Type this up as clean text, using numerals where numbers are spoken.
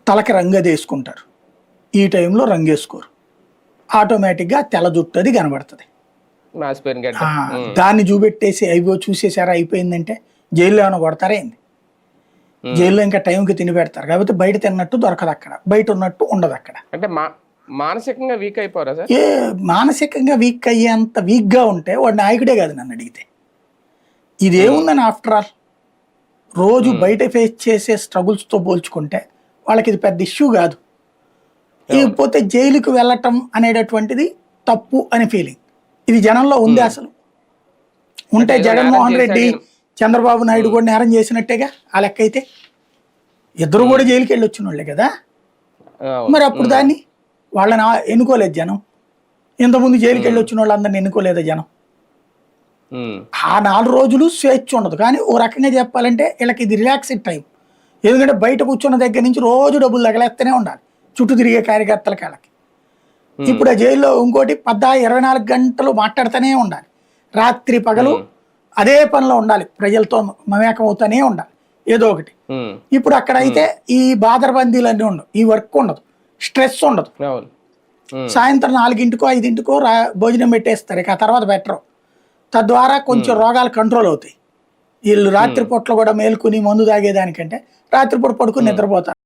తలకి రంగేసుకుంటారు. ఈ టైంలో రంగేసుకోరు. ఆటోమేటిక్గా తెల్ల జుట్టు అది కనబడుతుంది. దాన్ని చూపెట్టేసి అయిపో చూసేసారా అయిపోయిందంటే జైల్లో ఏమైనా కొడతారా ఏంది? జైల్లో ఇంకా టైంకి తిని పెడతారు కాబట్టి బయట తిన్నట్టు దొరకదు, అక్కడ బయట ఉన్నట్టు ఉండదు. అక్కడ అంటే మానసికంగా వీక్ అయిపోరా సార్? మానసికంగా వీక్ అయ్యేంత వీక్గా ఉంటే వాడు నాయకుడే కాదు నన్ను అడిగితే. ఇదేముందని ఆఫ్టర్ ఆల్ రోజు బయట ఫేస్ చేసే స్ట్రగుల్స్తో పోల్చుకుంటే వాళ్ళకి ఇది పెద్ద ఇష్యూ కాదు. ఇకపోతే జైలుకు వెళ్ళటం అనేటటువంటిది తప్పు అనే ఫీలింగ్ ఇది జనంలో ఉంది. అసలు ఉంటే జగన్మోహన్ రెడ్డి చంద్రబాబు నాయుడు కూడా నేరం చేసినట్టేగా ఆ లెక్క అయితే. ఇద్దరు కూడా జైలుకి వెళ్ళి వచ్చిన వాళ్ళే కదా. మరి అప్పుడు దాన్ని వాళ్ళని ఎన్నుకోలేదు జనం. ఇంతకుముందు జైలుకి వెళ్ళి వచ్చిన వాళ్ళందరినీ ఎన్నుకోలేదా జనం? ఆ 4 రోజులు స్వేచ్ఛ ఉండదు. కానీ ఓ రకంగా చెప్పాలంటే వీళ్ళకి ఇది రిలాక్స్డ్ టైం. ఎందుకంటే బయట కూర్చున్న దగ్గర నుంచి రోజు డబ్బులు తగలేస్తూనే ఉండాలి చుట్టూ తిరిగే కార్యకర్తలకి వాళ్ళకి. ఇప్పుడు ఆ జైల్లో ఇంకోటి 24 గంటలు మాట్లాడుతూనే ఉండాలి. రాత్రి పగలు అదే పనిలో ఉండాలి, ప్రజలతో మమేకం అవుతూనే ఉండాలి ఏదో ఒకటి. ఇప్పుడు అక్కడ అయితే ఈ బాదరబందీలన్నీ ఉండవు, ఈ వర్క్ ఉండదు, స్ట్రెస్ ఉండదు. సాయంత్రం 4 5 భోజనం పెట్టేస్తారు, ఇక ఆ తర్వాత బెటరు. తద్వారా కొంచెం రోగాలు కంట్రోల్ అవుతాయి. వీళ్ళు రాత్రిపూట్ల కూడా మేల్కొని మందు తాగేదానికంటే రాత్రిపూట పడుకుని నిద్రపోతారు.